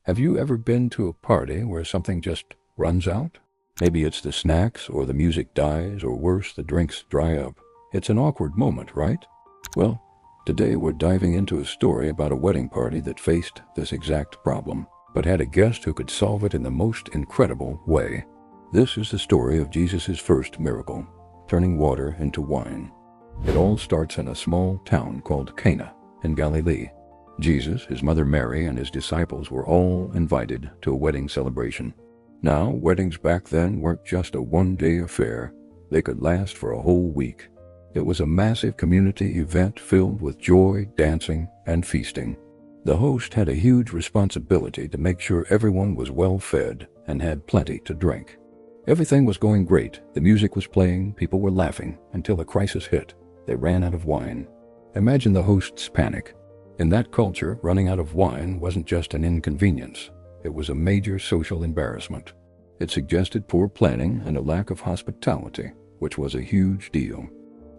Have you ever been to a party where something just runs out? Maybe it's the snacks, or the music dies, or worse, the drinks dry up. It's an awkward moment, right? Well, today we're diving into a story about a wedding party that faced this exact problem, but had a guest who could solve it in the most incredible way. This is the story of Jesus' first miracle, turning water into wine. It all starts in a small town called Cana in Galilee. Jesus, his mother Mary, and his disciples were all invited to a wedding celebration. Now, weddings back then weren't just a one-day affair. They could last for a whole week. It was a massive community event filled with joy, dancing, and feasting. The host had a huge responsibility to make sure everyone was well fed and had plenty to drink. Everything was going great. The music was playing, people were laughing, until a crisis hit. They ran out of wine. Imagine the host's panic. In that culture, running out of wine wasn't just an inconvenience. It was a major social embarrassment. It suggested poor planning and a lack of hospitality, which was a huge deal.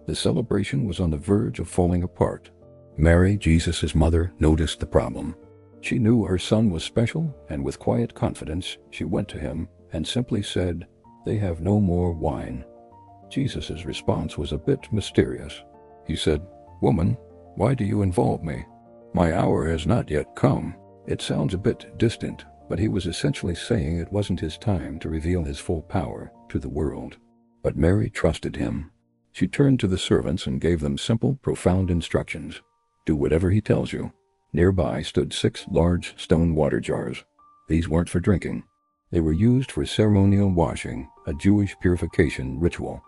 The celebration was on the verge of falling apart. Mary, Jesus' mother, noticed the problem. She knew her son was special, and with quiet confidence, she went to him and simply said, "They have no more wine." Jesus' response was a bit mysterious. He said, "Woman, why do you involve me? My hour has not yet come." It sounds a bit distant, but he was essentially saying it wasn't his time to reveal his full power to the world. But Mary trusted him. She turned to the servants and gave them simple, profound instructions. Do whatever he tells you. Nearby stood 6 large stone water jars. These weren't for drinking. They were used for ceremonial washing, a Jewish purification ritual.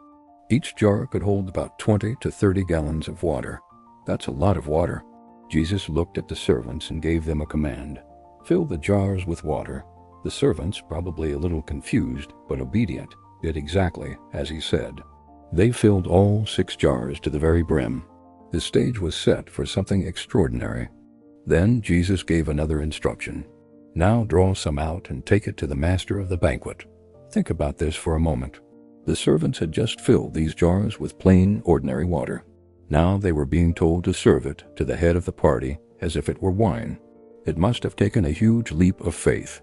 Each jar could hold about 20 to 30 gallons of water. That's a lot of water. Jesus looked at the servants and gave them a command. Fill the jars with water. The servants, probably a little confused but obedient, did exactly as he said. They filled all 6 jars to the very brim. The stage was set for something extraordinary. Then Jesus gave another instruction. Now draw some out and take it to the master of the banquet. Think about this for a moment. The servants had just filled these jars with plain, ordinary water. Now they were being told to serve it to the head of the party as if it were wine. It must have taken a huge leap of faith.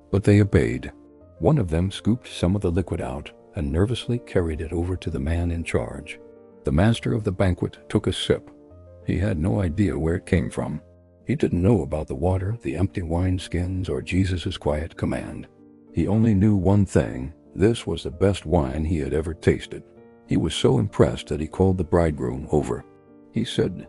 But they obeyed. One of them scooped some of the liquid out and nervously carried it over to the man in charge. The master of the banquet took a sip. He had no idea where it came from. He didn't know about the water, the empty wineskins, or Jesus' quiet command. He only knew one thing. This was the best wine he had ever tasted. He was so impressed that he called the bridegroom over. He said,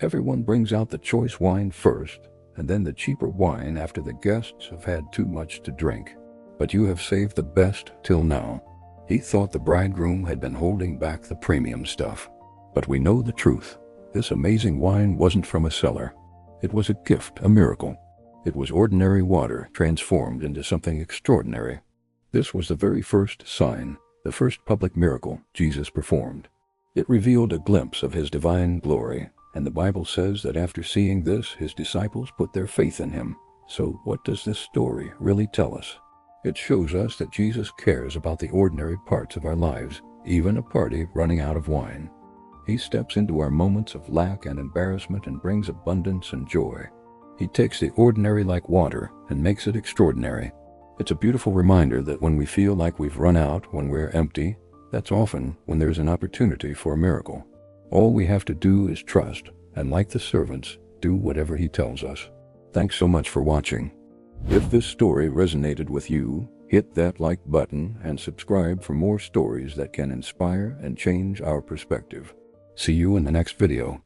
"Everyone brings out the choice wine first, and then the cheaper wine after the guests have had too much to drink. But you have saved the best till now." He thought the bridegroom had been holding back the premium stuff. But we know the truth. This amazing wine wasn't from a cellar. It was a gift, a miracle. It was ordinary water transformed into something extraordinary. This was the very first sign, the first public miracle Jesus performed. It revealed a glimpse of his divine glory, and the Bible says that after seeing this, his disciples put their faith in him. So what does this story really tell us? It shows us that Jesus cares about the ordinary parts of our lives, even a party running out of wine. He steps into our moments of lack and embarrassment and brings abundance and joy. He takes the ordinary like water and makes it extraordinary. It's a beautiful reminder that when we feel like we've run out, when we're empty, that's often when there's an opportunity for a miracle. All we have to do is trust, and like the servants, do whatever he tells us. Thanks so much for watching. If this story resonated with you, hit that like button and subscribe for more stories that can inspire and change our perspective. See you in the next video.